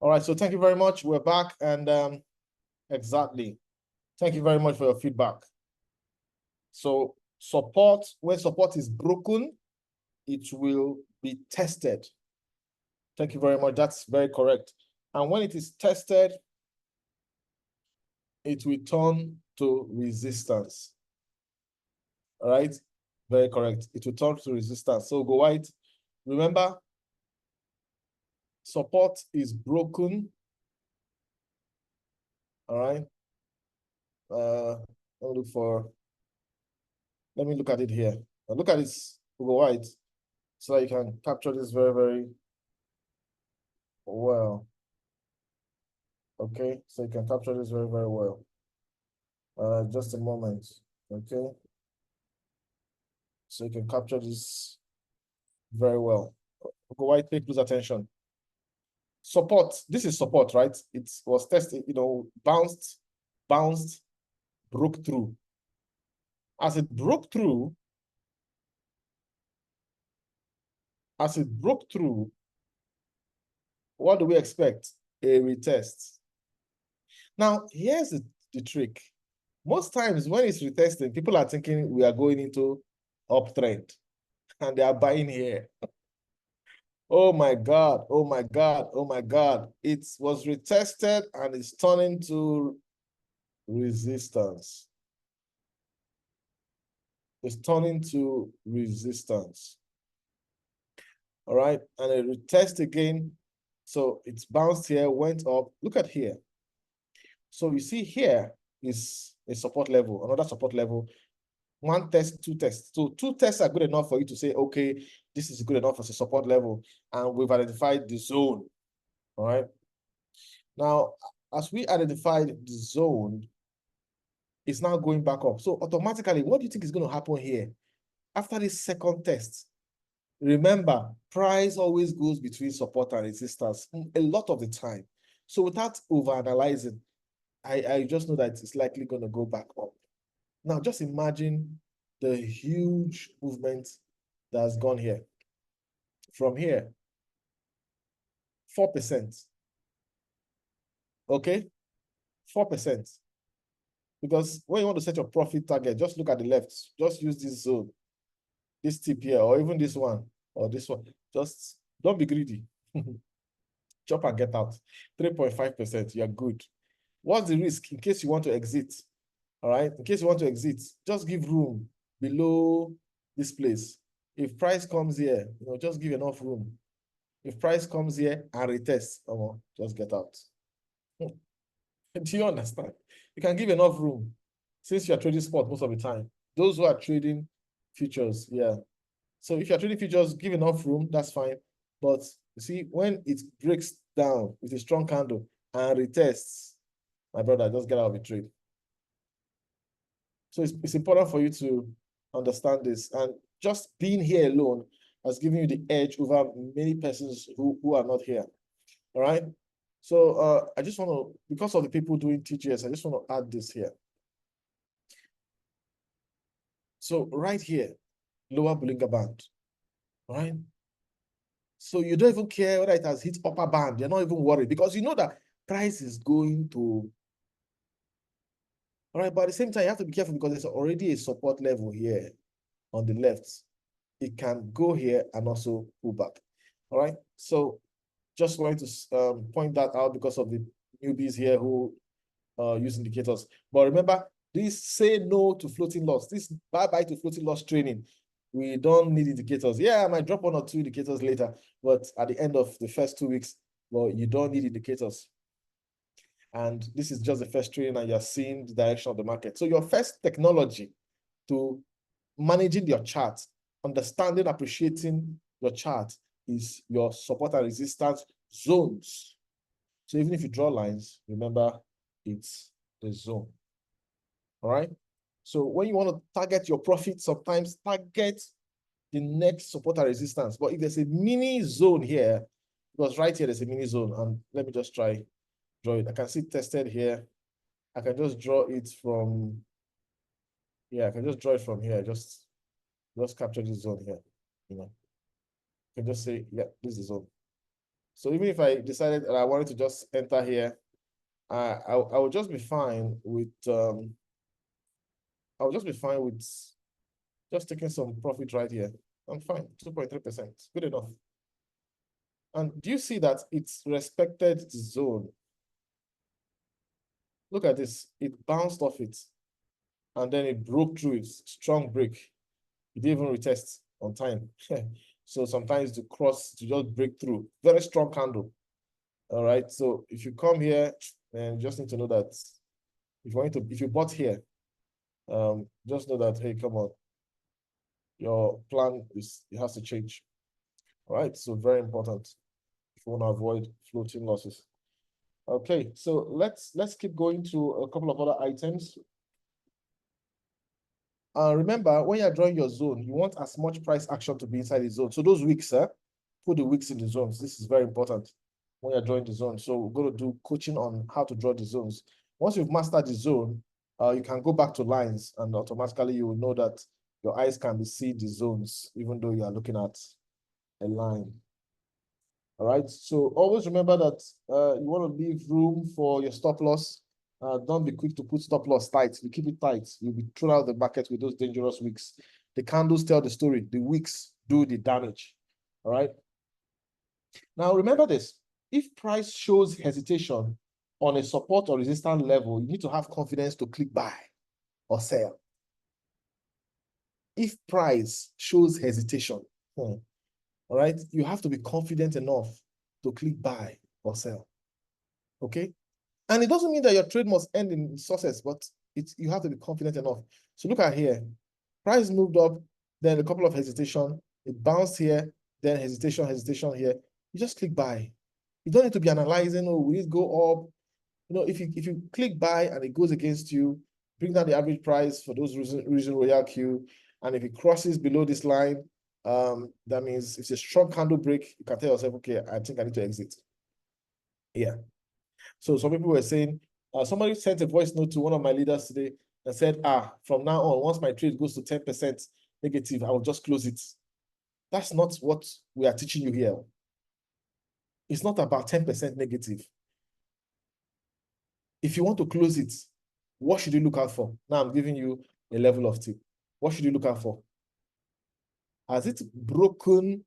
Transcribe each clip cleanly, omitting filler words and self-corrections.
All right, so thank you very much. We're back, and exactly. Thank you very much for your feedback. So support, when support is broken, it will be tested. Thank you very much. That's very correct. And when it is tested, it will turn to resistance. All right, very correct. It will turn to resistance. So go white. Remember, support is broken. All right. Let me look at it here. Look at this, go white, so that you can capture this very, very well. Okay, so you can capture this very, very well. Just a moment. Okay. So you can capture this very well. Go white, pay close attention. Support, this is support, right? It was tested, bounced, broke through. As it broke through, what do we expect? A retest. Now, here's the trick. Most times when it's retesting, people are thinking we are going into uptrend and they are buying here. Oh my God, oh my God, oh my God. It was retested and it's turning to resistance. It's turning to resistance. All right, and it retest again. So it's bounced here, went up. Look at here. So you see here is a support level, another support level. One test, two tests. So two tests are good enough for you to say, okay, this is good enough as a support level. And we've identified the zone. All right. Now, as we identified the zone, it's now going back up. So automatically, what do you think is going to happen here? After this second test, remember, price always goes between support and resistance a lot of the time. So without overanalyzing, I just know that it's likely going to go back up. Now, just imagine the huge movement that has gone here. From here, 4%. Okay? 4%. Because when you want to set your profit target, just look at the left. Just use this zone, this tip here, or even this one, or this one. Just don't be greedy. Chop and get out. 3.5%, you're good. What's the risk in case you want to exit? All right, in case you want to exit, just give room below this place. If price comes here, just give enough room. If price comes here and retests, just get out. Do you understand? You can give enough room since you're trading spot most of the time. Those who are trading futures, yeah. So if you're trading futures, give enough room, that's fine. But you see, when it breaks down with a strong candle and retests, my brother, just get out of the trade. So it's important for you to understand this. And just being here alone has given you the edge over many persons who are not here. All right. So I just want to, because of the people doing TGS, I just want to add this here. So right here, lower Bollinger Band. All right. So you don't even care whether it has hit upper band. You're not even worried because you know that price is going to. All right. But at the same time, you have to be careful because there's already a support level here on the left. It can go here and also pull back. All right. So just wanted to point that out because of the newbies here who use indicators. But remember, this say no to floating loss. This bye-bye to floating loss training. We don't need indicators. Yeah, I might drop 1 or 2 indicators later, but at the end of the first 2 weeks, well, you don't need indicators. And this is just the first training and you're seeing the direction of the market. So your first technology to managing your chart, understanding, appreciating your chart is your support and resistance zones. So even if you draw lines, remember it's the zone. All right. So when you want to target your profit, sometimes target the next support and resistance. But if there's a mini zone here, because right here there's a mini zone, and let me just try draw it. I can see tested here. I can just draw it from, yeah, I can just draw it from here. Just capture this zone here. I can just say, yeah, this is the zone. So even if I decided that I wanted to just enter here, I would just be fine with I would just be fine with just taking some profit right here. I'm fine, 2.3%, good enough. And do you see that it's respected the zone? Look at this, it bounced off it, and then it broke through it, strong break. It didn't even retest on time. So sometimes to cross, to just break through, very strong candle. All right, so if you come here, and just need to know that if you bought here, just know that, hey, come on, your plan it has to change. All right, so very important if you want to avoid floating losses. Okay, so let's keep going to a couple of other items. Remember, when you're drawing your zone, you want as much price action to be inside the zone. So those wicks, put the wicks in the zones. This is very important when you're drawing the zone. So we're going to do coaching on how to draw the zones. Once you've mastered the zone, you can go back to lines, and automatically you will know that your eyes can be see the zones, even though you are looking at a line. All right, so always remember that you want to leave room for your stop loss. Don't be quick to put stop loss tight. You keep it tight, you'll be thrown out of the market with those dangerous wicks. The candles tell the story. The wicks do the damage. All right. Now remember this. If price shows hesitation on a support or resistance level, you need to have confidence to click buy or sell. If price shows hesitation, all right, you have to be confident enough to click buy or sell. Okay. And it doesn't mean that your trade must end in success, but you have to be confident enough. So look at here. Price moved up, then a couple of hesitation. It bounced here, then hesitation here. You just click buy. You don't need to be analyzing, oh, will it go up? You know, if you click buy and it goes against you, bring down the average price for those reason royal Q. And if it crosses below this line, that means it's a strong candle break. You can tell yourself, okay, I think I need to exit. Yeah. So some people were saying, somebody sent a voice note to one of my leaders today and said, from now on, once my trade goes to 10% negative, I will just close it. That's not what we are teaching you here. It's not about 10% negative. If you want to close it, what should you look out for? Now I'm giving you a level of tip. What should you look out for? Has it broken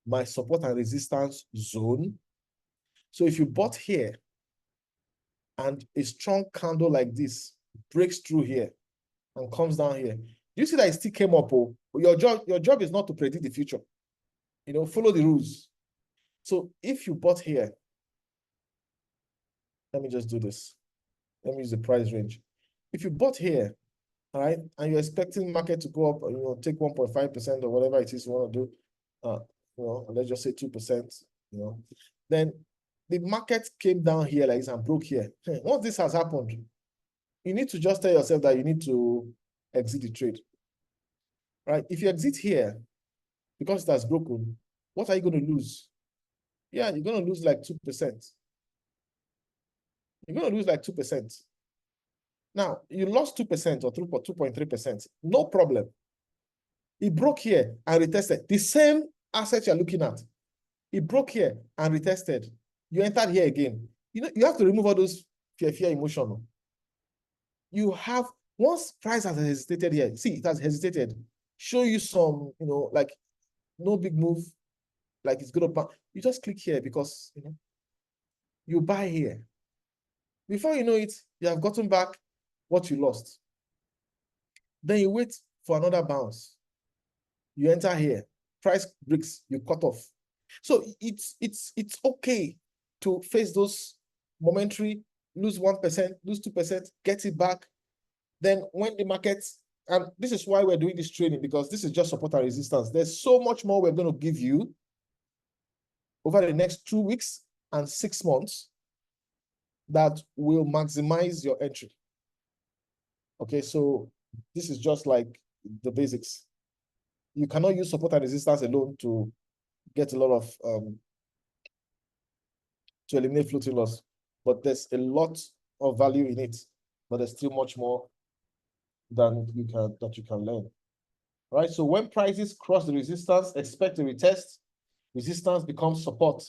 my support and resistance zone? So if you bought here and a strong candle like this breaks through here and comes down here, you see that it still came up. Oh, your job is not to predict the future. You know, follow the rules. So if you bought here, let me just do this. Let me use the price range. If you bought here, all right, and you're expecting market to go up, you know, take 1.5% or whatever it is you want to do, you know, let's just say 2%, you know, then the market came down here like this and broke here. Once this has happened, you need to just tell yourself that you need to exit the trade. Right? If you exit here, because it has broken, what are you going to lose? Yeah, you're going to lose like 2%. You're going to lose like 2%. Now, you lost 2% or 2.3%. No problem. It broke here and retested. The same asset you're looking at. It broke here and retested. You entered here again. You know, you have to remove all those fear emotion. You have, once price has hesitated here, see, it has hesitated. Show you some, you know, like no big move, like it's going to, you just click here because, you know, you buy here. Before you know it, you have gotten back what you lost. Then you wait for another bounce. You enter here, price breaks, you cut off. So it's okay to face those momentary, lose 1%, lose 2%, get it back. Then when the market, and this is why we're doing this training, because this is just support and resistance. There's so much more we're going to give you over the next 2 weeks and 6 months that will maximize your entry. Okay, so this is just like the basics. You cannot use support and resistance alone to get a lot of to eliminate floating loss, but there's a lot of value in it, but there's still much more than you can learn. All right, so when prices cross the resistance, expect a retest. Resistance becomes support.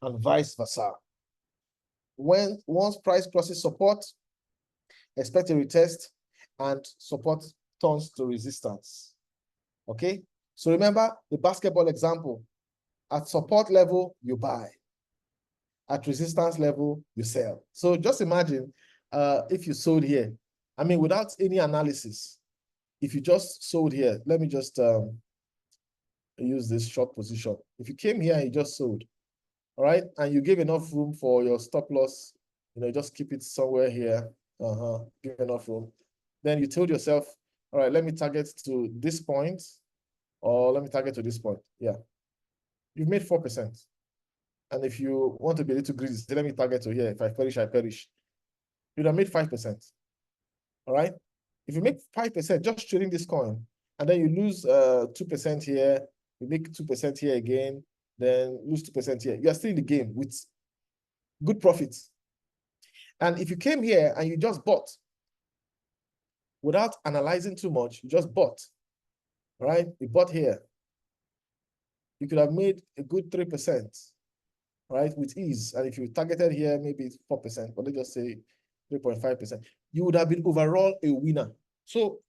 and vice versa. Once price crosses support, expect a retest and support turns to resistance. Okay, so remember the basketball example. At support level, you buy. At resistance level, you sell. So just imagine if you sold here. I mean, without any analysis, if you just sold here, let me just use this short position. If you came here and you just sold, all right, and you give enough room for your stop loss, just keep it somewhere here, give enough room. Then you told yourself, all right, let me target to this point, or let me target to this point. Yeah, you've made 4%. And if you want to be a little greedy, say, let me target to here. If I perish, I perish. You'd have made 5%. All right. If you make 5% just trading this coin, and then you lose 2% here, you make 2% here again, then lose 2% here. You are still in the game with good profits. And if you came here and you just bought without analyzing too much, you just bought, right? You bought here. You could have made a good 3%, right? With ease. And if you targeted here, maybe 4%, but let's just say 3.5%, you would have been overall a winner. So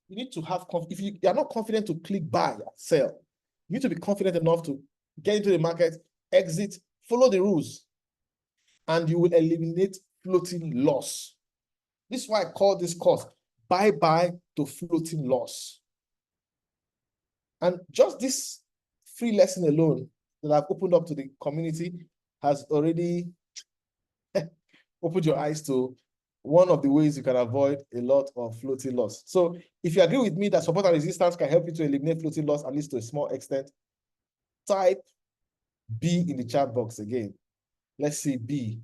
you need to have, if you are not confident to click buy, sell, you need to be confident enough to get into the market, exit, follow the rules, and you will eliminate floating loss. This is why I call this course bye-bye to floating loss. And just this free lesson alone that I've opened up to the community has already opened your eyes to one of the ways you can avoid a lot of floating loss. So if you agree with me that support and resistance can help you to eliminate floating loss, at least to a small extent, type B in the chat box again. Let's see B,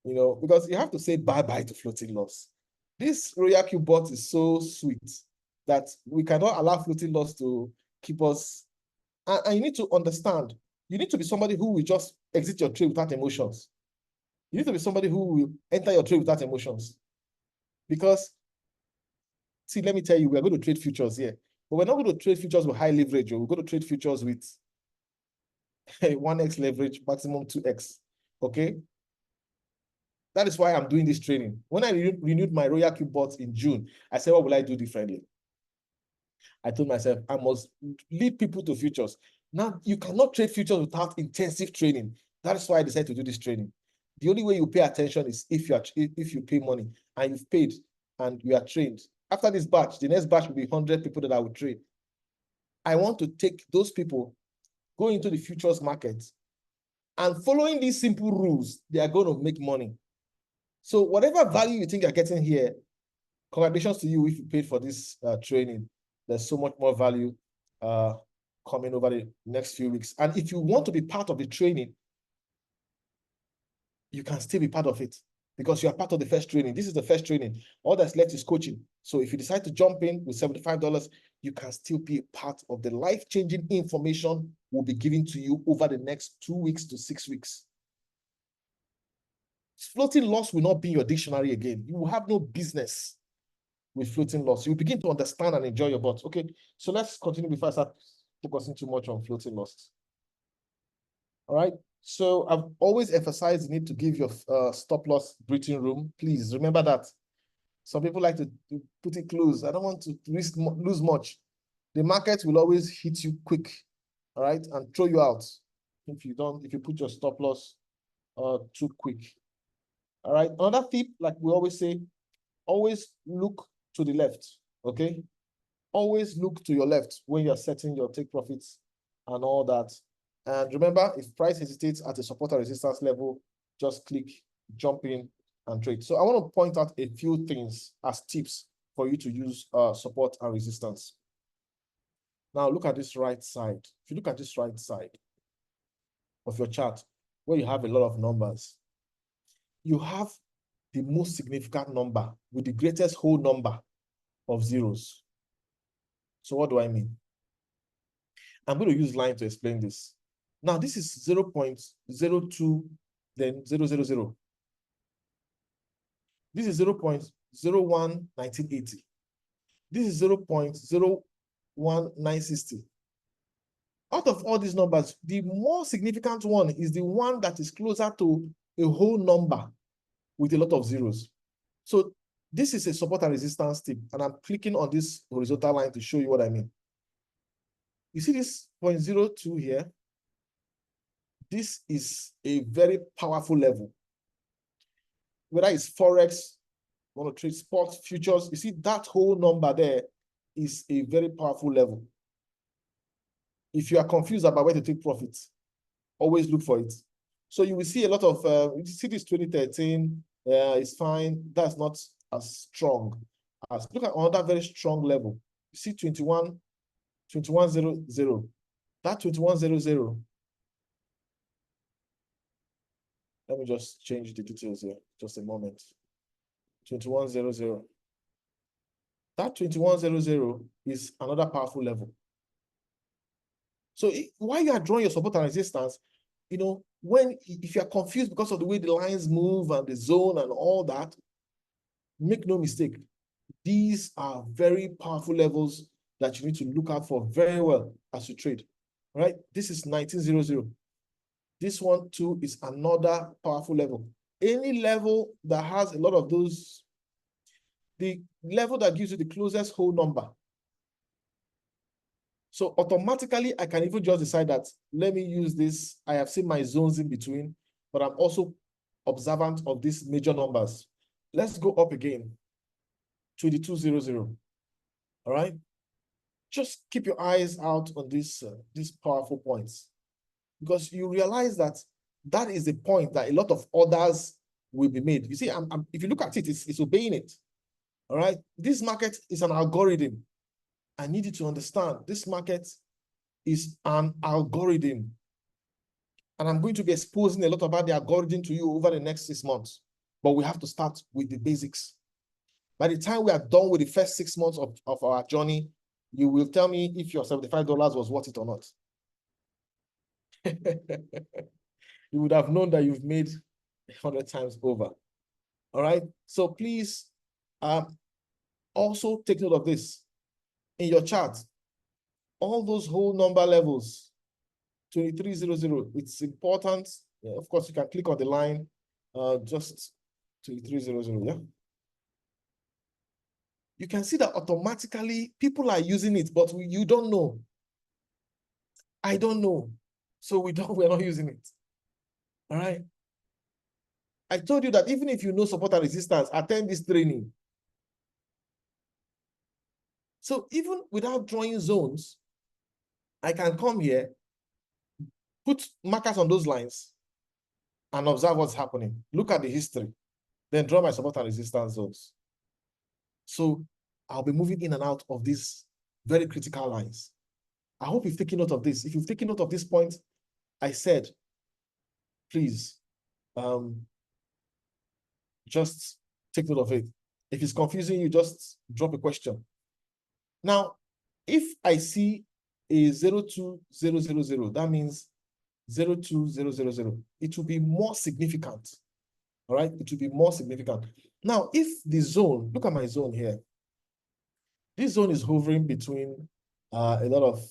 because you have to say bye-bye to floating loss. This Royal Q bot is so sweet that we cannot allow floating loss to keep us. And you need to understand, you need to be somebody who will just exit your trade without emotions. You need to be somebody who will enter your trade without emotions. Because, see, let me tell you, we're going to trade futures here. But we're not going to trade futures with high leverage. We're going to trade futures with 1x leverage, maximum 2x. Okay? That is why I'm doing this training. When I renewed my Royal Q bot in June, I said, what will I do differently? I told myself, I must lead people to futures. Now, you cannot trade futures without intensive training. That is why I decided to do this training. The only way you pay attention is if you pay money and you've paid and you are trained. After this batch, the next batch will be 100 people that I will train. I want to take those people, go into the futures market, and following these simple rules, they are going to make money. So whatever value you think you're getting here, congratulations to you if you paid for this training. There's so much more value coming over the next few weeks. And if you want to be part of the training, you can still be part of it because you are part of the first training. This is the first training. All that's left is coaching. So if you decide to jump in with $75, you can still be a part of the life-changing information we'll be giving to you over the next 2 weeks to 6 weeks. Floating loss will not be in your dictionary again. You will have no business with floating loss. You begin to understand and enjoy your bot. Okay, so let's continue before I start focusing too much on floating loss. All right, so I've always emphasized the need to give your stop loss breathing room. Please remember that. Some people like to put it close. I don't want to lose much. The market will always hit you quick, all right, and throw you out if you put your stop loss too quick. All right, another tip, like we always say, always look to the left, okay? Always look to your left when you're setting your take profits and all that. And remember, if price hesitates at a support or resistance level, just click, jump in and trade. So I want to point out a few things as tips for you to use support and resistance. Now look at this right side. If you look at this right side of your chart, where you have a lot of numbers, you have the most significant number with the greatest whole number of zeros. So what do I mean? I'm going to use line to explain this. Now, this is 0.02, then 000. This is 0.011980. This is 0.01960. Out of all these numbers, the more significant one is the one that is closer to a whole number with a lot of zeros. So this is a support and resistance tip, and I'm clicking on this horizontal line to show you what I mean. You see this 0.02 here? This is a very powerful level. Whether it's Forex, want to trade sports, futures, you see that whole number there is a very powerful level. If you are confused about where to take profits, always look for it. So you will see a lot of, you see this 2013, it's fine. That's not as strong as, look at another very strong level. You see 2100. That 2100. Let me just change the details here, just a moment. 2100. That 2100 is another powerful level. So while you are drawing your support and resistance, you know, if you are confused because of the way the lines move and the zone and all that, make no mistake, these are very powerful levels that you need to look out for very well as you trade. All right, this is 1900. This one too is another powerful level. Any level that has a lot of those, the level that gives you the closest whole number. So automatically, I can even just decide that, let me use this. I have seen my zones in between, but I'm also observant of these major numbers. Let's go up again, 2200. All right? Just keep your eyes out on these powerful points, because you realize that that is the point that a lot of orders will be made. You see, if you look at it, it's obeying it. All right? This market is an algorithm. I need you to understand this market is an algorithm. And I'm going to be exposing a lot about the algorithm to you over the next 6 months. But we have to start with the basics. By the time we are done with the first 6 months of our journey, you will tell me if your $75 was worth it or not. You would have known that you've made 100 times over. All right. So please also take note of this. In your chart, all those whole number levels, 2300, it's important. Yeah, of course, you can click on the line, just 2300, yeah? You can see that automatically people are using it, but you don't know. I don't know. So we're not using it. All right. I told you that even if you know support and resistance, attend this training. So even without drawing zones, I can come here, put markers on those lines, and observe what's happening. Look at the history, then draw my support and resistance zones. So I'll be moving in and out of these very critical lines. I hope you've taken note of this. If you've taken note of this point, I said, please, just take note of it. If it's confusing you, just drop a question. Now, if I see a 02000, that means 02000, it will be more significant. All right, it will be more significant. Now, if the zone, look at my zone here. This zone is hovering between a lot of,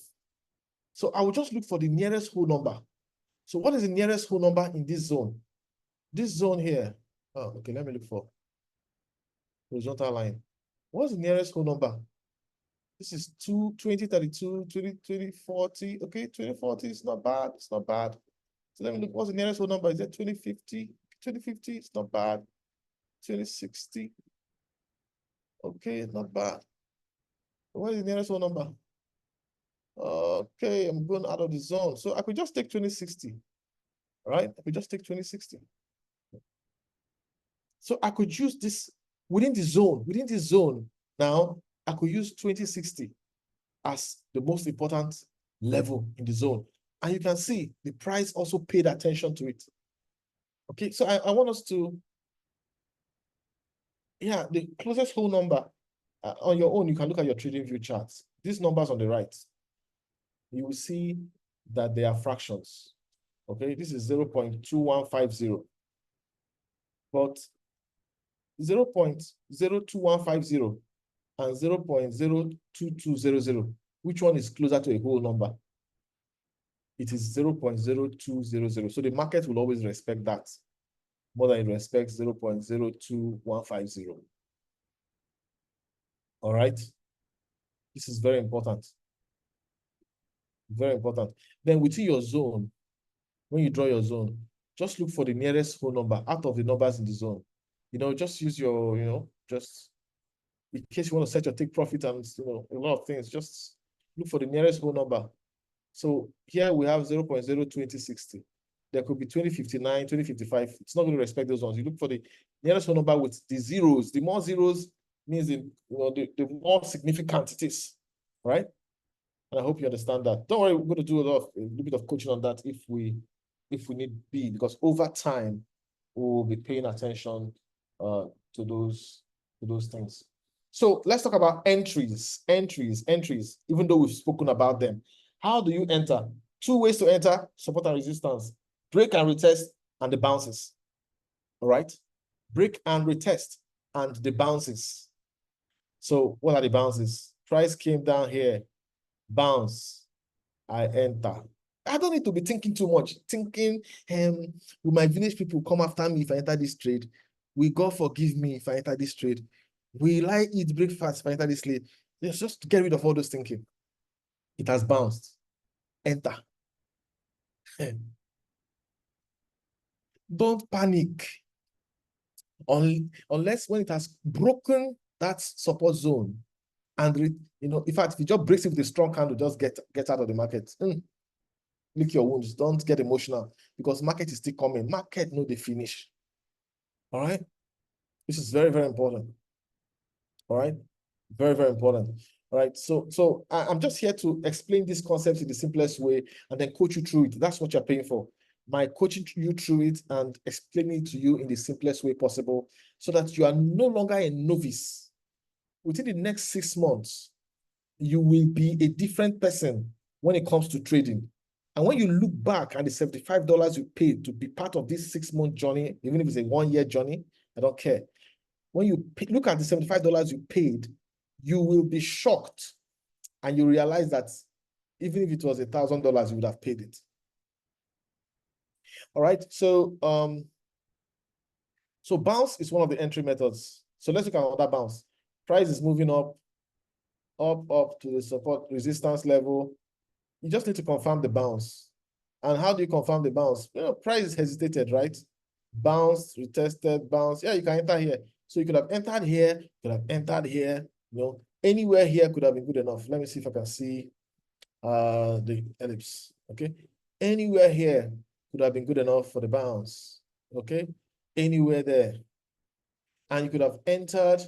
so I will just look for the nearest whole number. So what is the nearest whole number in this zone? This zone here. Oh, okay, let me look for horizontal line. What's the nearest whole number? This is 2032, 2040. Okay, 2040 is not bad. It's not bad. So let me look. What's the nearest whole number? Is that 2050? 2050, it's not bad. 2060. Okay, not bad. What is the nearest whole number? Okay, I'm going out of the zone. So I could just take 2060. All right, I could just take 2060. So I could use this within the zone. Within this zone, now I could use 2060 as the most important level in the zone. And you can see the price also paid attention to it. Okay, so I want us to, yeah, the closest whole number on your own, you can look at your trading view charts. These numbers on the right, you will see that they are fractions. Okay, this is 0.2150. But 0.02150 and 0.02200, which one is closer to a whole number? it is 0.0200. So the market will always respect that more than it respects 0.02150. All right. This is very important. Very important. Then within your zone, when you draw your zone, just look for the nearest whole number out of the numbers in the zone. Just use your, just in case you want to set your take profit and, a lot of things, just look for the nearest whole number. So here we have 0.02060. There could be 2059, 2055. It's not going to respect those ones. You look for the nearest whole number with the zeros. The more zeros means the more significant it is, right? And I hope you understand that. Don't worry, we're going to do a little bit of coaching on that if we need be, because over time we'll be paying attention to those things. So let's talk about entries, even though we've spoken about them. How do you enter? Two ways to enter: support and resistance, break and retest, and the bounces. All right? Break and retest and the bounces. So what are the bounces? Price came down here, bounce, I enter. I don't need to be thinking too much. Thinking, will my village people come after me if I enter this trade? Will God forgive me if I enter this trade? Will I eat breakfast if I enter this trade? Just to get rid of all those thinking. It has bounced. Enter. Don't panic. Unless when it has broken that support zone, and in fact, if it just breaks it with a strong candle, just get out of the market. Lick your wounds. Don't get emotional, because market is still coming. Market no dey finish. All right. This is very, very important. All right. Very, very important. All right. So I'm just here to explain these concepts in the simplest way and then coach you through it. That's what you're paying for. My coaching you through it and explaining it to you in the simplest way possible, so that you are no longer a novice. Within the next 6 months, you will be a different person when it comes to trading. And when you look back at the $75 you paid to be part of this 6-month journey, even if it's a 1-year journey, I don't care. When you look at the $75 you paid, you will be shocked, and you realize that even if it was $1,000, you would have paid it. All right. So bounce is one of the entry methods. So let's look at another bounce. Price is moving up to the support resistance level. You just need to confirm the bounce. And how do you confirm the bounce? Price hesitated, right? Bounce, retested, bounce. Yeah, you can enter here. So you could have entered here, you could have entered here, anywhere here could have been good enough. Let me see if I can see the ellipse. Okay. Anywhere here could have been good enough for the bounce. Okay. Anywhere there. And you could have entered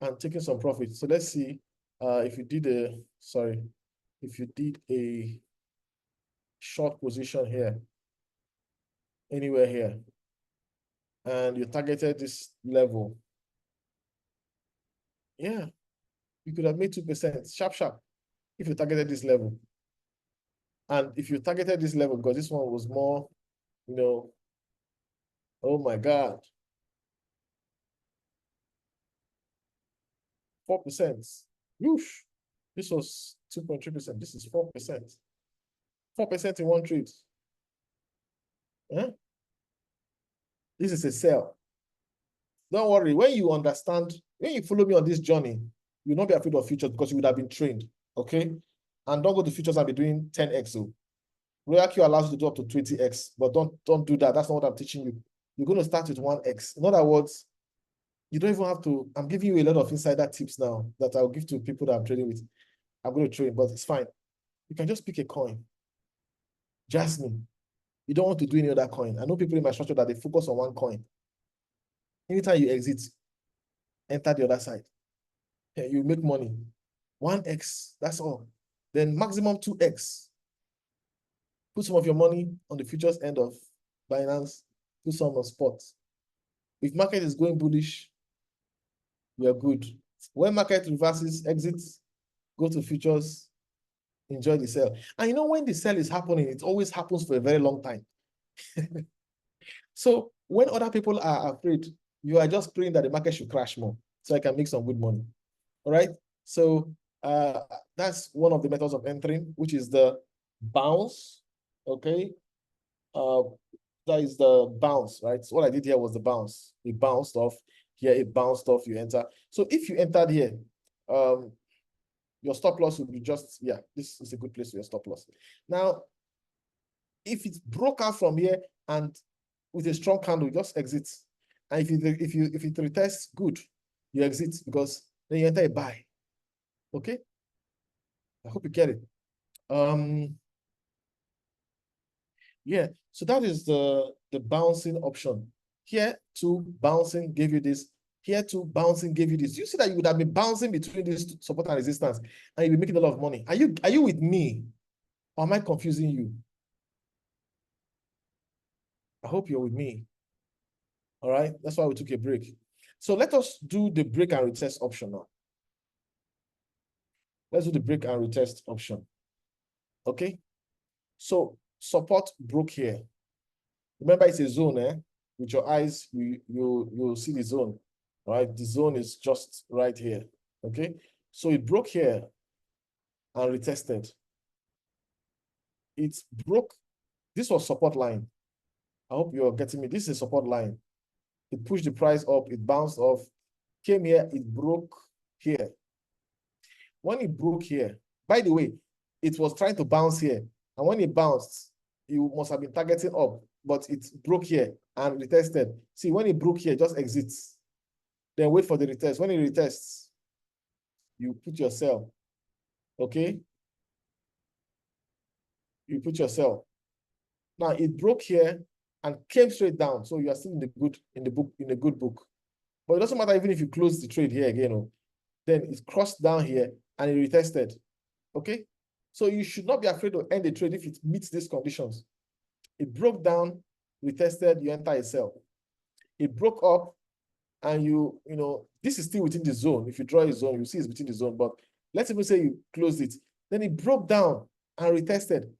and taken some profit. So let's see if you did a short position here, anywhere here, and you targeted this level. Yeah, you could have made 2%, sharp, if you targeted this level. And if you targeted this level, because this one was more, oh my God, 4%. Whoosh. This was 2.3%. This is 4%. 4% in one trade. This is a sell. Don't worry. When you follow me on this journey, you'll not be afraid of futures, because you would have been trained. Okay? And don't go to futures and be doing 10x. So Royal Q allows you to do up to 20x, but don't do that. That's not what I'm teaching you. You're going to start with 1x. In other words, you don't even have to. I'm giving you a lot of insider tips now that I'll give to people that I'm trading with. I'm going to trade, but it's fine. You can just pick a coin. Jasmine. You don't want to do any other coin. I know people in my structure that they focus on one coin. Anytime you exit, enter the other side. You make money. 1x, that's all. Then maximum 2x. Put some of your money on the futures end of Binance. Put some on spot. If market is going bullish, you're good. When market reverses, exits, go to futures, enjoy the sell. And when the sell is happening, it always happens for a very long time. So when other people are afraid, you are just praying that the market should crash more, so I can make some good money. All right. So that's one of the methods of entering, which is the bounce, okay? That is the bounce, right? So what I did here was the bounce. It bounced off. Here it bounced off, you enter. So if you entered here, your stop loss will be just, yeah, this is a good place for your stop loss. Now, if it broke out from here and with a strong candle, just exit. And if it retests, good, you exit because then you enter a buy. Okay? I hope you get it. Yeah, so that is the bouncing option. Here too, bouncing gave you this. Here too, bouncing gave you this. You see that you would have been bouncing between this support and resistance, and you'll be making a lot of money. Are you with me? Or am I confusing you? I hope you're with me. All right, that's why we took a break. So let us do the break and retest option now. Let's do the break and retest option. Okay, so support broke here. Remember, it's a zone, eh? With your eyes, you'll see the zone, right? The zone is just right here, okay? So it broke here and retested. It broke, this was support line. I hope you're getting me. This is support line. It pushed the price up, it bounced off, came here, it broke here. When it broke here, by the way, it was trying to bounce here. And when it bounced, you must have been targeting up, but it broke here and retested. See, when it broke here, just exits. Then wait for the retest. When it retests, you put your sell. Okay? You put your sell. Now it broke here and came straight down. So you are still in a good book. But it doesn't matter even if you close the trade here again. Oh, then it crossed down here and it retested. Okay? So you should not be afraid to end the trade if it meets these conditions. It broke down, retested, you enter a sell. It broke up, and you know, this is still within the zone. If you draw a zone, you see it's within the zone. But let's even say you closed it. Then it broke down and retested.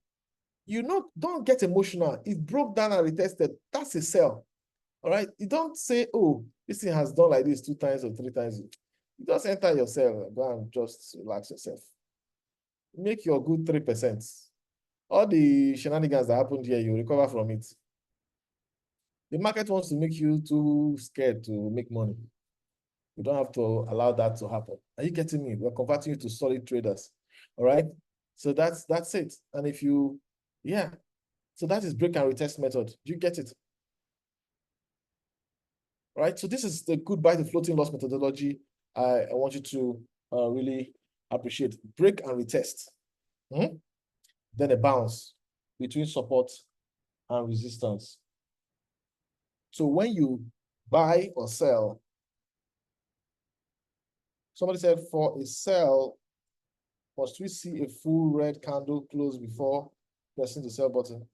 You know, don't get emotional. It broke down and retested. That's a sell. All right. You don't say, oh, this thing has done like this 2 times or 3 times. You just enter your sell. Go and just relax yourself. Make your good 3%. All the shenanigans that happened here, you recover from it. The market wants to make you too scared to make money. You don't have to allow that to happen. Are you getting me? We're converting you to solid traders. All right. So that's it. And if you, yeah. So that is break and retest method. Do you get it? All right. So this is the goodbye to floating loss methodology. I want you to really appreciate. Break and retest. Then a bounce between support and resistance. So when you buy or sell, somebody said for a sell, must we see a full red candle close before pressing the sell button?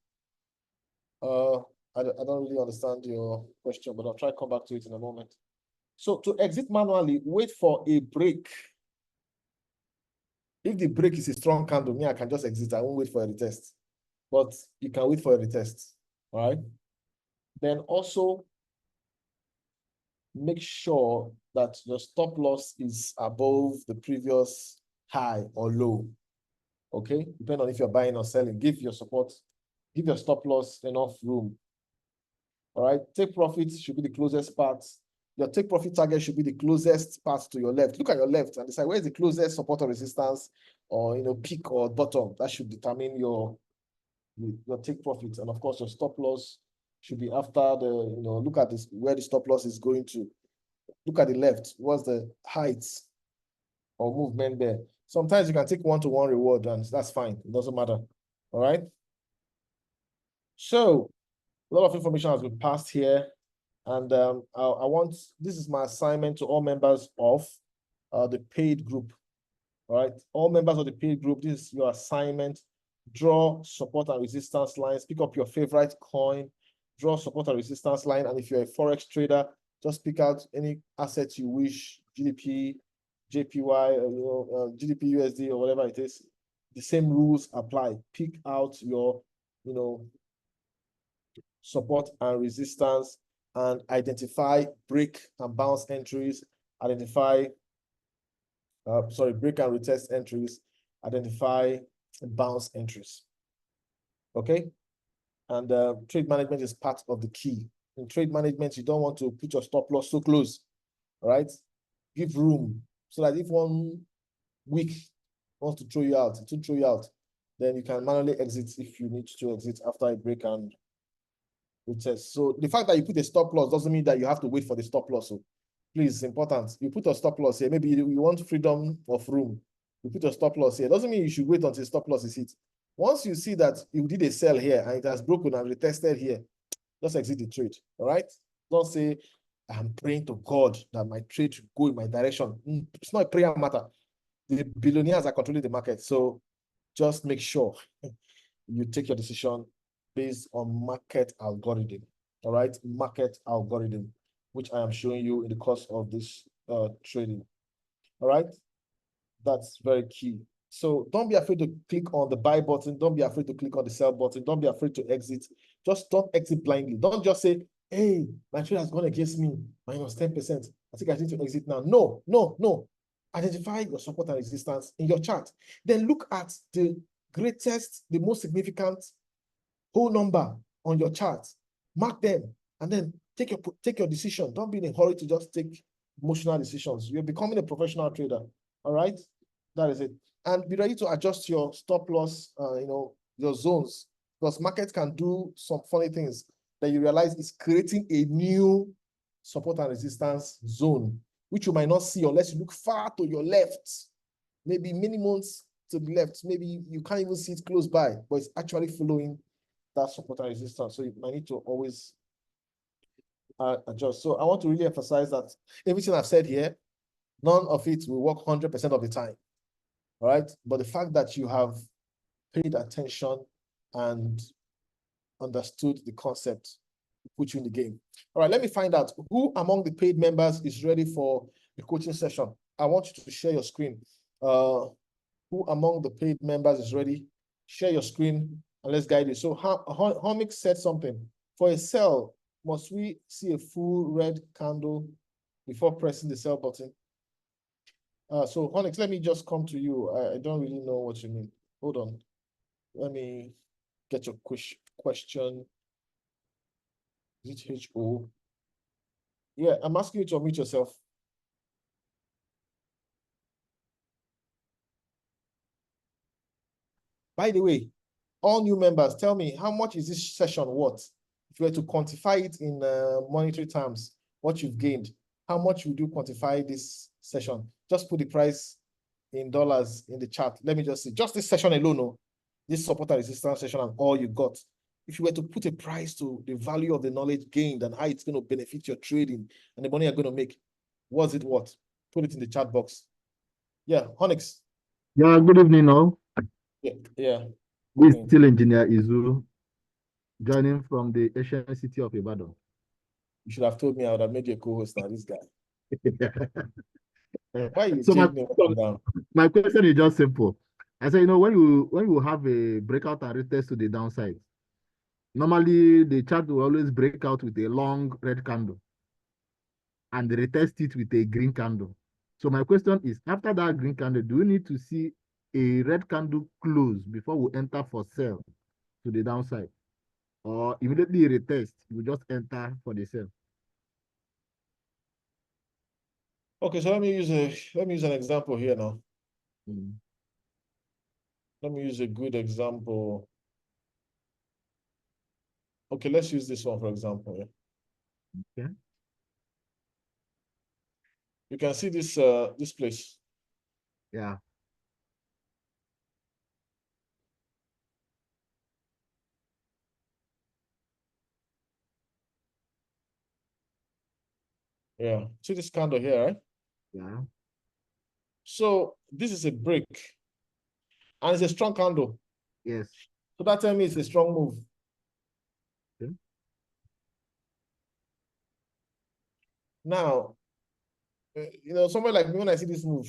I don't really understand your question, but I'll try to come back to it in a moment. So to exit manually, wait for a break. If the break is a strong candle, me, I can just exit. I won't wait for a retest. But you can wait for a retest, all right? Then also make sure that your stop loss is above the previous high or low, okay? Depending on if you're buying or selling. Give your stop loss enough room. All right, take profit should be the closest part. Your take profit target should be the closest part to your left. Look at your left and decide where is the closest support or resistance, or peak or bottom. That should determine your take profit. And of course, your stop loss should be after the, look at this, where the stop loss is going to. Look at the left. What's the height or movement there? Sometimes you can take one-to-one reward, and that's fine. It doesn't matter. All right. So a lot of information has been passed here. And this is my assignment to all members of the paid group. All right, all members of the paid group, this is your assignment. Draw support and resistance lines. Pick up your favorite coin, draw support and resistance line. And if you're a Forex trader, just pick out any asset you wish, GDP, JPY, GDP USD, or whatever it is. The same rules apply. Pick out your, support and resistance, and identify break and bounce entries, identify, break and retest entries, identify bounce entries. Okay. And trade management is part of the key. In trade management, you don't want to put your stop loss so close, right? Give room so that if 1 week wants to throw you out, to throw you out, then you can manually exit if you need to exit after a break and retest. So the fact that you put a stop loss doesn't mean that you have to wait for the stop loss. So please, it's important. You put a stop loss here. Maybe you want freedom of room. You put a stop loss here. Doesn't mean you should wait until stop loss is hit. Once you see that you did a sell here and it has broken and retested here, just exit the trade. All right. Don't say, I'm praying to God that my trade should go in my direction. It's not a prayer matter. The billionaires are controlling the market. So just make sure you take your decision based on market algorithm. All right. Market algorithm, which I am showing you in the course of this trading. All right. That's very key. So don't be afraid to click on the buy button. Don't be afraid to click on the sell button. Don't be afraid to exit. Just don't exit blindly. Don't just say, hey, my trade has gone against me, minus 10%. I think I need to exit now. No, no, no. Identify your support and resistance in your chart. Then look at the greatest, the most significant whole number on your chart. Mark them and then take your decision. Don't be in a hurry to just take emotional decisions. You're becoming a professional trader. All right, that is it. And be ready to adjust your stop loss, your zones, because markets can do some funny things that you realize is creating a new support and resistance zone, which you might not see unless you look far to your left, maybe minimums to the left. Maybe you can't even see it close by, but it's actually following that support and resistance. So you might need to always adjust. So I want to really emphasize that everything I've said here, none of it will work 100% of the time. All right. But the fact that you have paid attention and understood the concept put you in the game. All right. Let me find out who among the paid members is ready for the coaching session. I want you to share your screen. Who among the paid members is ready? Share your screen and let's guide you. So Homix said something. For a sell, must we see a full red candle before pressing the sell button? So Onyx, let me just come to you. I don't really know what you mean. Hold on. Let me get your question. Is it HO? Yeah, I'm asking you to unmute yourself. By the way, all new members, tell me, how much is this session worth? If you were to quantify it in monetary terms, what you've gained, how much would you quantify this session? Just put the price in dollars in the chat. Let me just see, just this session alone, no, this support and resistance session and all you got. If you were to put a price to the value of the knowledge gained and how it's going to benefit your trading and the money you're going to make, what's it worth? Put it in the chat box. Yeah, Onyx. Yeah, good evening all. Yeah. This is still Engineer Izu, joining from the ancient city of Ibadan. You should have told me I would have made you a co-host now, this guy. Why you So my question is just simple. I say, when you have a breakout and retest to the downside, normally the chart will always break out with a long red candle and retest it with a green candle. So my question is, after that green candle, do we need to see a red candle close before we enter for sell to the downside? Or immediately retest, you just enter for the sell? Okay, so let me use an example here now. Let me use a good example. Okay, let's use this one for example. Okay. You can see this this place. Yeah. Yeah. See this candle here, right? Yeah. So this is a break. And it's a strong candle. Yes. So that tells me it's a strong move. Okay. Now, somewhere like me, when I see this move,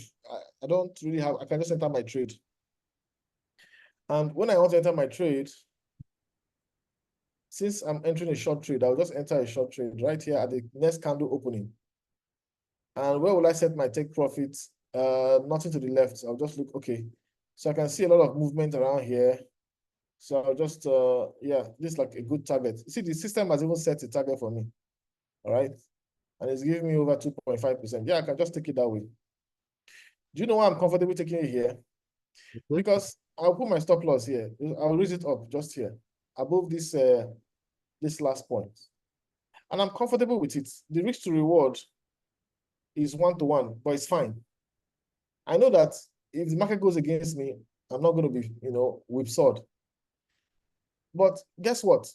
I don't really have, I can just enter my trade. And when I want to enter my trade, since I'm entering a short trade, I'll just enter a short trade right here at the next candle opening. And where will I set my take profits? Nothing to the left. I'll just look, okay. So I can see a lot of movement around here. So I'll just, yeah, this is like a good target. See, the system has even set a target for me. All right. And it's giving me over 2.5%. Yeah, I can just take it that way. Do you know why I'm comfortable taking it here? Okay. Because I'll put my stop loss here. I'll raise it up just here, above this this last point. And I'm comfortable with it. The risk to reward is 1-to-1, but it's fine. I know that if the market goes against me, I'm not going to be, whipsawed. But guess what?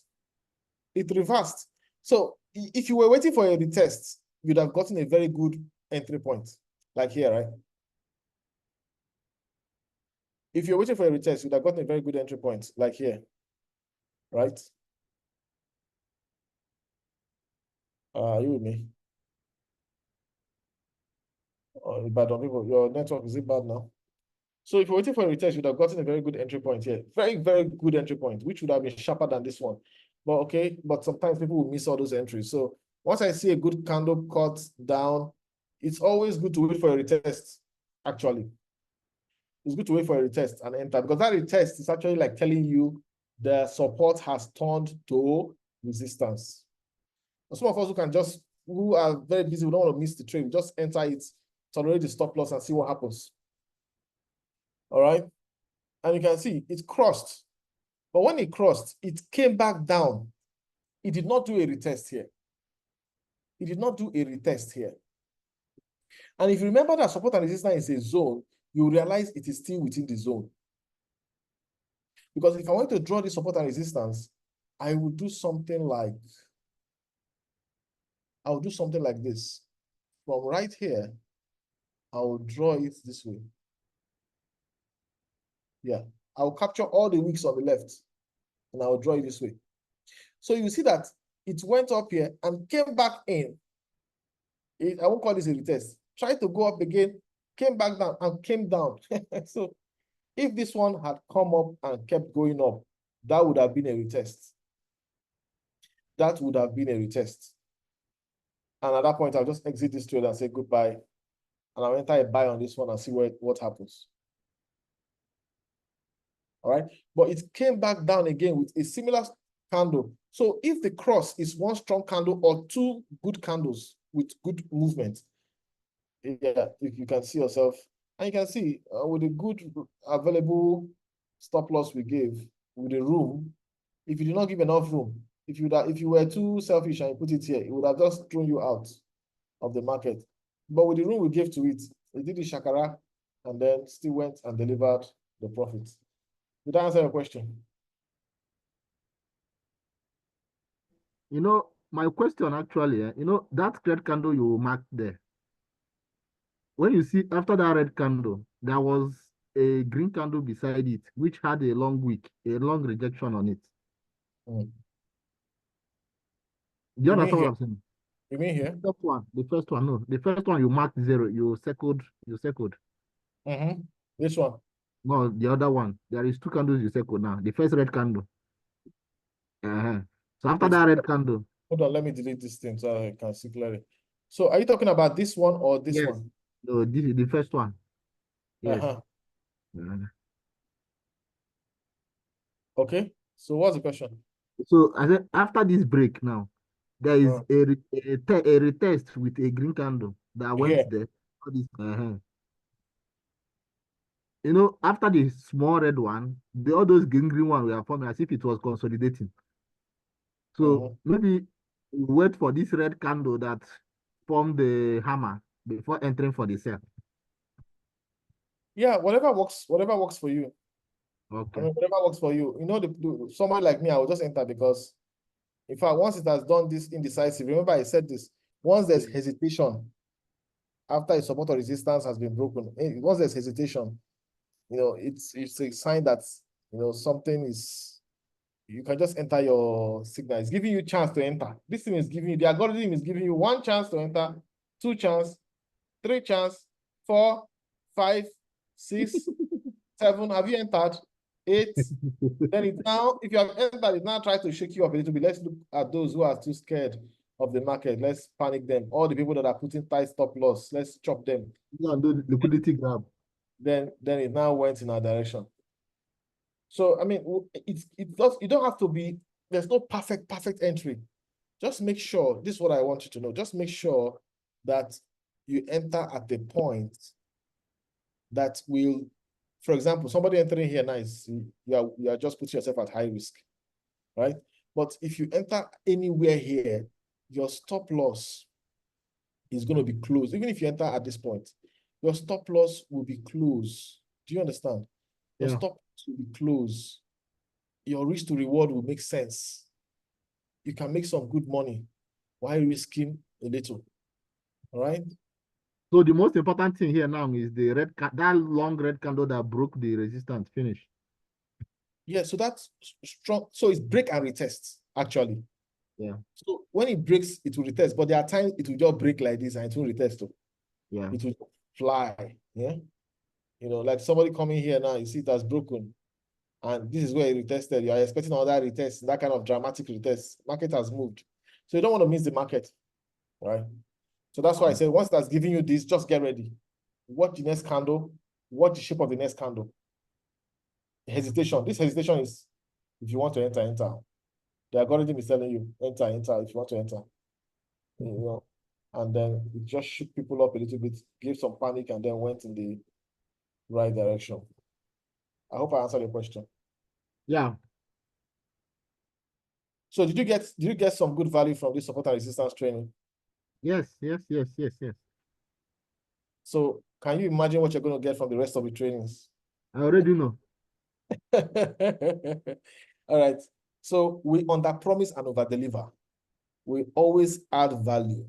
It reversed. So if you were waiting for a retest, you'd have gotten a very good entry point, like here, right? If you're waiting for a retest, you'd have gotten a very good entry point, like here, right? Are you with me? Bad on people, your network, is it bad now? So if you're waiting for a retest, you'd have gotten a very good entry point here. Very, very good entry point, which would have been sharper than this one. But okay, but sometimes people will miss all those entries. So once I see a good candle cut down, it's always good to wait for a retest, actually. It's good to wait for a retest and enter, because that retest is actually like telling you the support has turned to resistance. Some of us who are very busy, we don't want to miss the trade, just enter it, tolerate the stop loss and see what happens. All right. And you can see it crossed. But when it crossed, it came back down. It did not do a retest here. It did not do a retest here. And if you remember that support and resistance is a zone, you realize it is still within the zone. Because if I want to draw the support and resistance, I would do something like this. From right here, I will draw it this way. Yeah, I'll capture all the wicks on the left and I'll draw it this way. So you see that it went up here and came back in. I won't call this a retest. Tried to go up again, came back down and came down. So if this one had come up and kept going up, that would have been a retest. That would have been a retest. And at that point, I'll just exit this trade and say goodbye. And I'll enter a buy on this one and see what happens. All right. But it came back down again with a similar candle. So if the cross is one strong candle or two good candles with good movement, yeah, if you can see yourself, and you can see with the good available stop loss we gave with the room, if you did not give enough room, if you were too selfish and you put it here, it would have just thrown you out of the market. But with the room we gave to it, it did the shakara and then still went and delivered the profit. Did I answer your question? My question actually, that red candle you marked there, when you see after that red candle, there was a green candle beside it, which had a long wick, a long rejection on it. Mm. Do you You mean understand what here? I'm saying? You mean here? The first one, no. The first one you marked 0, you circled. This one. No, the other one. There is 2 candles you circled now. The first red candle. So after Wait, that red candle, hold on, let me delete this thing so I can see clearly. So are you talking about this one or this yes, one? no, this is the first one. Yes. Okay. So what's the question? So I said after this break now, there is Uh, a retest with a green candle that went Here. there. All this, after the small red one, all those green one were forming as if it was consolidating. So maybe we wait for this red candle that formed the hammer before entering for the sell. Yeah, whatever works for you. Okay. Whatever works for you. Somebody like me, I will just enter because in fact, once it has done this indecisive, remember I said this, once there's hesitation after a support or resistance has been broken, once there's hesitation, it's a sign that something is, you can just enter your signal. It's giving you chance to enter. This thing is giving you, the algorithm is giving you 1 chance to enter, 2 chance, 3 chance, 4, 5, 6, 7. Have you entered? 8. Then it now, if you have entered, it now tries to shake you up a little bit. Let's look at those who are too scared of the market. Let's panic them. All the people that are putting tight stop loss, let's chop them. Yeah, do liquidity grab. Then it now went in our direction. So I mean, you don't have to be, there's no perfect entry. Just make sure, this is what I want you to know. Just make sure that you enter at the point that will, for example, somebody entering here now is you are just putting yourself at high risk, right? But if you enter anywhere here, your stop loss is going to be closed. Even if you enter at this point, your stop loss will be closed. Do you understand? Your stop loss will be closed. Your risk to reward will make sense. You can make some good money while risking a little. All right. So the most important thing here now is the that long red candle that broke the resistance finish. Yeah, so that's strong. So it's break and retest, actually. Yeah. So when it breaks, it will retest. But there are times it will just break like this and it will retest too. Yeah. It will fly. Yeah. You know, like somebody coming here now, you see it has broken. And this is where it retested. You are expecting another retest, that kind of dramatic retest. Market has moved. So you don't want to miss the market. Right. So that's why I said once that's giving you this, just get ready. Watch the next candle, watch the shape of the next candle. Hesitation. This hesitation is if you want to enter, enter. The algorithm is telling you, enter if you want to enter. You know, and then it just shook people up a little bit, gave some panic, and then went in the right direction. I hope I answered your question. Yeah. So did you get some good value from this support and resistance training? Yes. So can you imagine what you're going to get from the rest of the trainings? I already know. All right. So we under-promise and over-deliver. We always add value.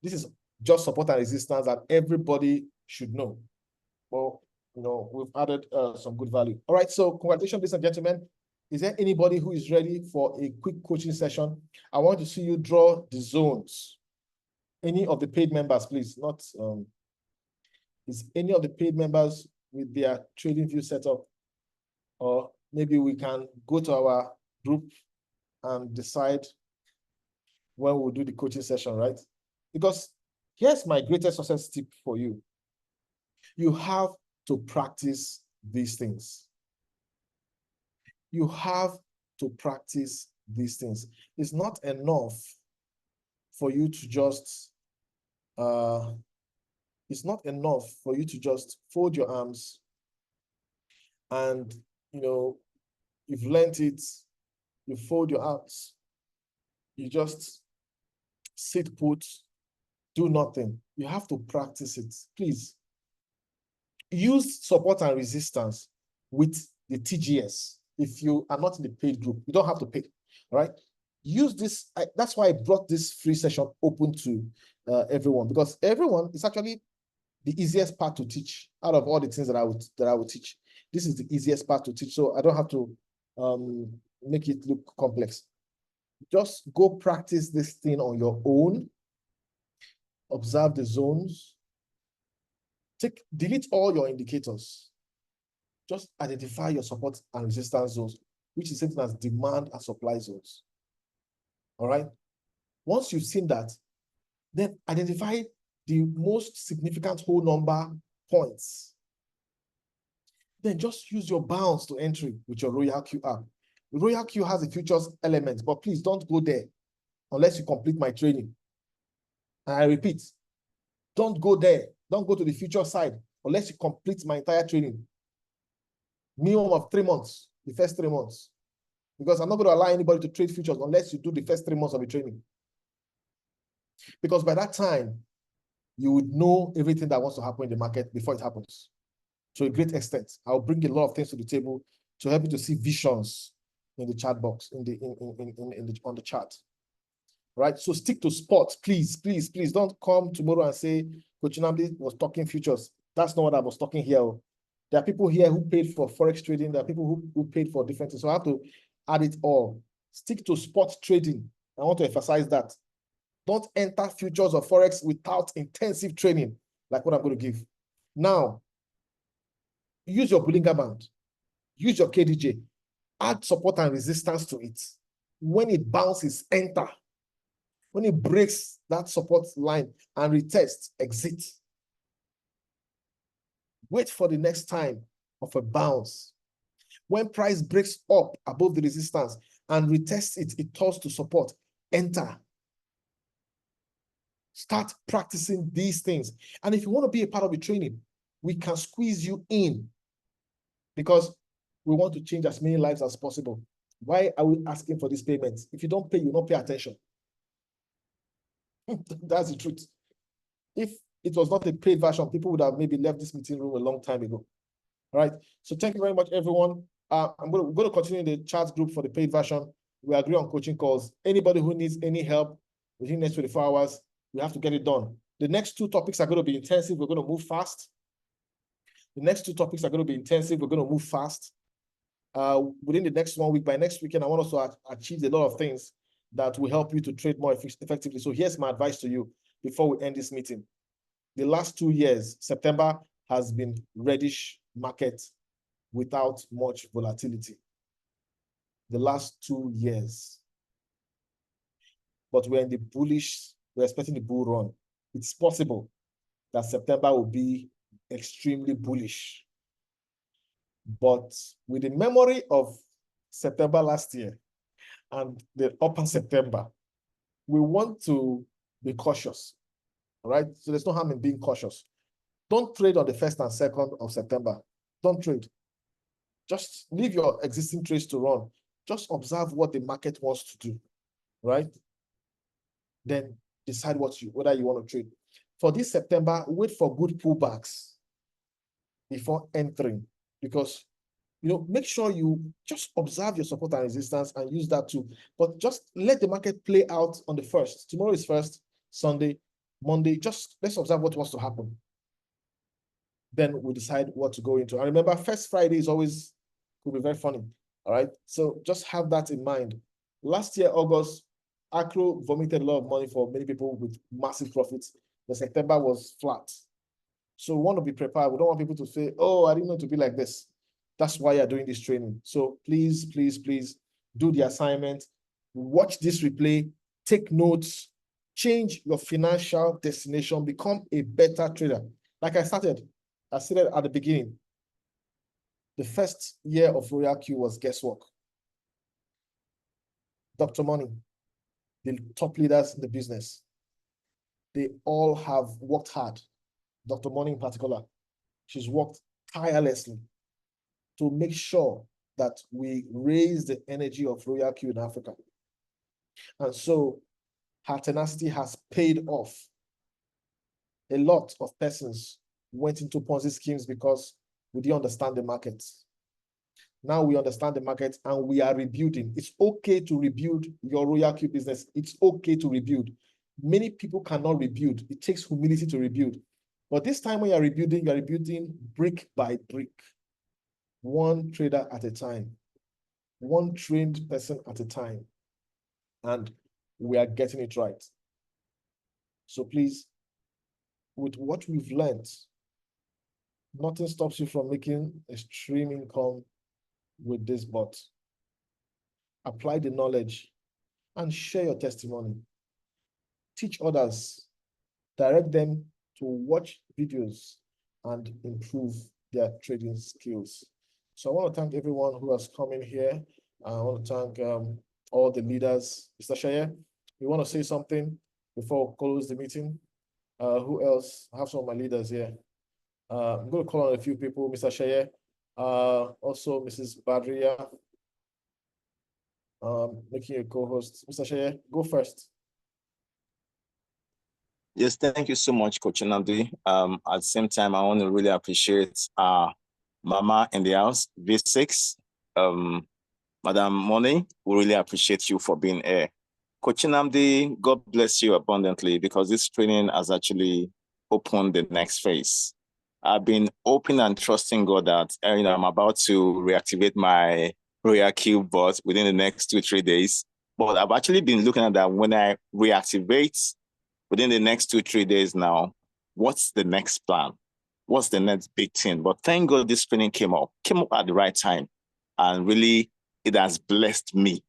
This is just support and resistance that everybody should know. Well, you know, we've added some good value. All right. So congratulations, ladies and gentlemen. Is there anybody who is ready for a quick coaching session? I want to see you draw the zones. Any of the paid members, please. Not is any of the paid members with their trading view set up? Or maybe we can go to our group and decide when we'll do the coaching session, right? Because here's my greatest success tip for you. You have to practice these things. You have to practice these things. It's not enough for you to just fold your arms and, you know, you've learned it, you fold your arms, you just sit put, do nothing. You have to practice it. Please use support and resistance with the TGS. If you are not in the paid group, you don't have to pay. All right. Use this. That's why I brought this free session open to everyone, because everyone is actually the easiest part to teach out of all the things that I would teach. This is the easiest part to teach, so I don't have to make it look complex. Just go practice this thing on your own. Observe the zones. Delete all your indicators. Just identify your support and resistance zones, which is something as demand and supply zones. All right. Once you've seen that, then identify the most significant whole number points. Then just use your bounds to entry with your Royal Q app. The Royal Q has a futures element, but please don't go there unless you complete my training. And I repeat, don't go there. Don't go to the future side unless you complete my entire training. Minimum of 3 months, the first 3 months. Because I'm not going to allow anybody to trade futures unless you do the first 3 months of the training. Because by that time, you would know everything that wants to happen in the market before it happens. To a great extent, I'll bring a lot of things to the table to help you to see visions in the chat box, on the chart. Right? So stick to sports, please, please, please. Don't come tomorrow and say, Coach Nnamdi was talking futures. That's not what I was talking here. There are people here who paid for Forex trading. There are people who paid for different things. So I have to add it all. Stick to sports trading. I want to emphasize that. Don't enter futures or Forex without intensive training, like what I'm going to give. Now, use your Bollinger Band. Use your KDJ. Add support and resistance to it. When it bounces, enter. When it breaks that support line and retest, exit. Wait for the next time of a bounce. When price breaks up above the resistance and retests it, it turns to support. Enter. Start practicing these things. And if you want to be a part of the training, we can squeeze you in because we want to change as many lives as possible. Why are we asking for these payments? If you don't pay, you don't pay attention. That's the truth. If it was not a paid version, people would have maybe left this meeting room a long time ago. All right. So thank you very much, everyone. We're going to continue the chat group for the paid version. We agree on coaching calls. Anybody who needs any help within the next 24 hours, we have to get it done. The next 2 topics are going to be intensive. We're going to move fast. The next 2 topics are going to be intensive. We're going to move fast. Within the next 1 week, by next weekend, I want us to achieve a lot of things that will help you to trade more effectively. So here's my advice to you before we end this meeting. The last 2 years, September has been reddish market without much volatility. The last 2 years. But we're in the bullish, we're expecting the bull run. It's possible that September will be extremely bullish. But with the memory of September last year and the upper September, we want to be cautious. All right. So there's no harm in being cautious. Don't trade on the 1st and 2nd of September. Don't trade. Just leave your existing trades to run. Just observe what the market wants to do. Right? Then decide whether you want to trade. For this September, wait for good pullbacks before entering, because make sure you just observe your support and resistance and use that too. But just let the market play out on the 1st. Tomorrow is 1st, Sunday, Monday. Just let's observe what wants to happen. Then we'll decide what to go into. And remember, first Friday could be very funny. All right. So just have that in mind. Last year, August, Acro vomited a lot of money for many people with massive profits. The September was flat. So we want to be prepared. We don't want people to say, oh, I didn't know it to be like this. That's why you're doing this training. So please, please, please do the assignment. Watch this replay. Take notes. Change your financial destination. Become a better trader. Like I said at the beginning, the first year of Royal Q was guesswork. Dr. Money, the top leaders in the business, they all have worked hard. Dr. Money in particular, she's worked tirelessly to make sure that we raise the energy of Royal Q in Africa. And so her tenacity has paid off. A lot of persons went into Ponzi schemes because we didn't understand the market. Now we understand the market and we are rebuilding. It's okay to rebuild your Royal Q business. It's okay to rebuild. Many people cannot rebuild. It takes humility to rebuild. But this time when you're rebuilding brick by brick, one trader at a time, one trained person at a time, and we are getting it right. So please, with what we've learned, nothing stops you from making extreme income with this bot. Apply the knowledge and share your testimony. Teach others, direct them to watch videos and improve their trading skills. So I want to thank everyone who has come in here. I want to thank all the leaders. Mr. Shaye, you want to say something before we close the meeting? Who else? I have some of my leaders here. I'm going to call on a few people. Mr. Shaye, also Mrs. Badria, making a co-host. Mr. Shaye, go first. Yes, thank you so much, Coach Nnamdi. At the same time, I want to really appreciate Mama in the house, V6. Madam Money, we really appreciate you for being here. Coach Nnamdi, God bless you abundantly, because this training has actually opened the next phase. I've been hoping and trusting God that I'm about to reactivate my Royal Q bot within the next 2-3 days. But I've actually been looking at that when I reactivate within the next 2-3 days now, what's the next plan? What's the next big thing? But thank God this training came up at the right time. And really, it has blessed me.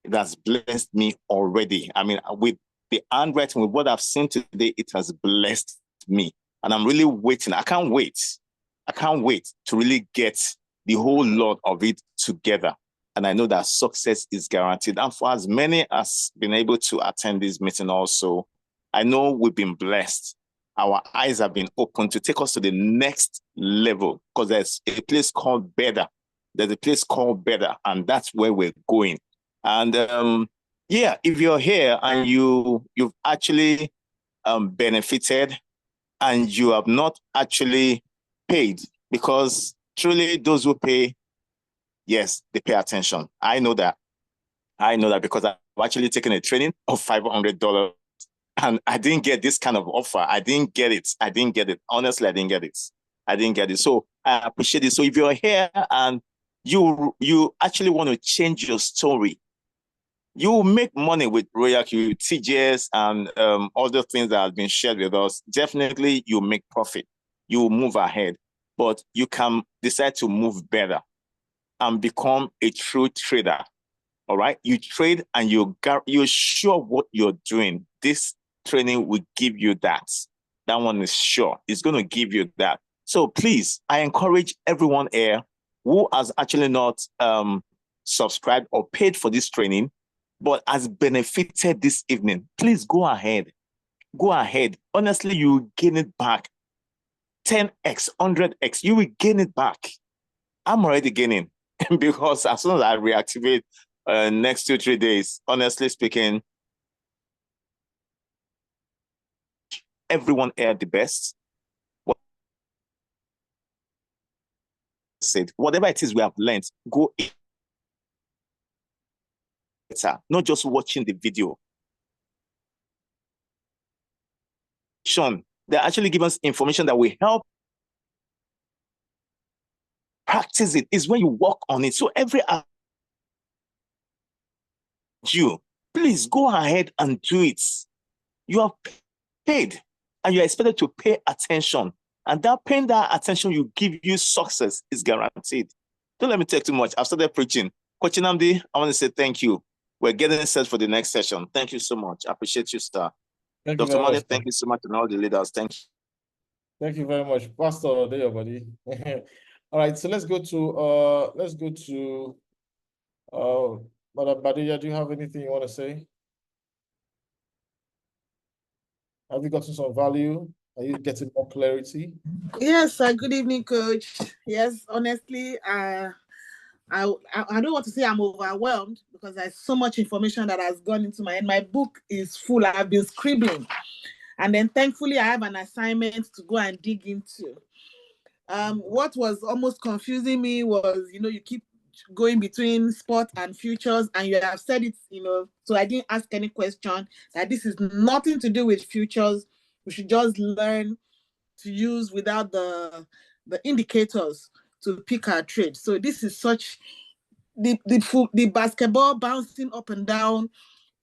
It has blessed me already. I mean, with the handwriting, with what I've seen today, it has blessed me. And I'm really waiting. I can't wait to really get the whole lot of it together. And I know that success is guaranteed. And for as many as been able to attend this meeting also, I know we've been blessed. Our eyes have been opened to take us to the next level, because there's a place called better. There's a place called better, and that's where we're going. And yeah, if you're here and you've actually benefited and you have not actually paid, because truly those who pay, yes, they pay attention. I know that because I've actually taken a training of $500 and I didn't get this kind of offer. I didn't get it. Honestly, I didn't get it. So I appreciate it. So if you're here and you actually want to change your story, you make money with Royal Q, TGS, and other things that have been shared with us. Definitely, you make profit. You move ahead, but you can decide to move better and become a true trader. All right, you trade and you're sure what you're doing. This training will give you that. That one is sure. It's going to give you that. So please, I encourage everyone here who has actually not subscribed or paid for this training, but has benefited this evening. Please go ahead. Go ahead. Honestly, you will gain it back. 10x, 100x, you will gain it back. I'm already gaining because as soon as I reactivate next 2-3 days, honestly speaking, everyone here the best. Said whatever it is we have learned, go better, not just watching the video. They actually give us information that will help practice it. Is when you work on it. So every you, please go ahead and do it. You are paid and you're expected to pay attention. And that paying that attention will give you success is guaranteed. Don't let me take too much. I've started preaching. Coach Nnamdi, I want to say thank you. We're getting set for the next session. Thank you so much. I appreciate you, sir. Dr. Money, thank you so much, and all the leaders. Thank you. Thank you very much, Pastor. There, buddy. All right, so let's go to Madam Badia. Do you have anything you want to say? Have you gotten some value? Are you getting more clarity? Yes, good evening, Coach. Yes, honestly, I don't want to say I'm overwhelmed because there's so much information that has gone into my head. My book is full. I've been scribbling. And then thankfully, I have an assignment to go and dig into. What was almost confusing me was, you keep going between spot and futures, and you have said it, so I didn't ask any question, that this is nothing to do with futures. We should just learn to use without the indicators to pick our trade. So this is such, the basketball bouncing up and down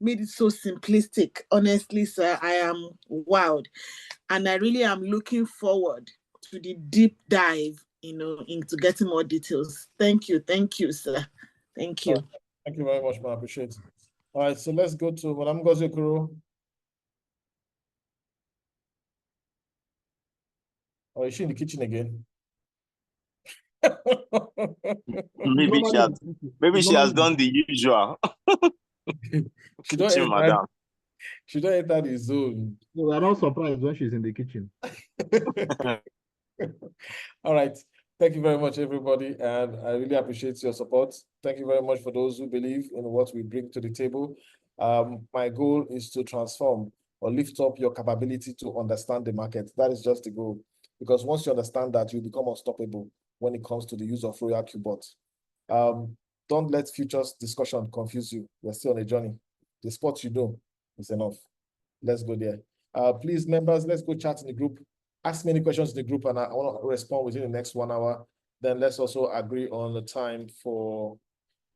made it so simplistic. Honestly, sir, I am wowed. And I really am looking forward to the deep dive, into getting more details. Thank you, sir. Thank you. Thank you very much, man. I appreciate it. All right, so let's go to Madam Gozekuro. Oh, is she in the kitchen again? Maybe she has done the usual. She don't enter, madam. She don't enter the zone. We are not surprised when she's in the kitchen. All right. Thank you very much, everybody. And I really appreciate your support. Thank you very much for those who believe in what we bring to the table. My goal is to transform or lift up your capability to understand the market. That is just the goal. Because once you understand that, you become unstoppable when it comes to the use of Royal Q-Bot. Don't let futures discussion confuse you. We're still on a journey. The spot you know is enough. Let's go there. Please, members, let's go chat in the group. Ask many questions in the group, and I want to respond within the next 1 hour. Then let's also agree on the time for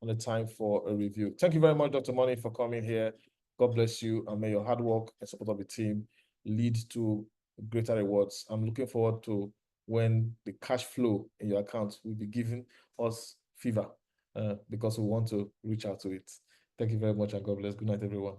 a review. Thank you very much, Dr. Money, for coming here. God bless you, and may your hard work and support of the team lead to greater rewards. I'm looking forward to when the cash flow in your account will be giving us fever, because we want to reach out to it. Thank you very much, and God bless. Good night, everyone.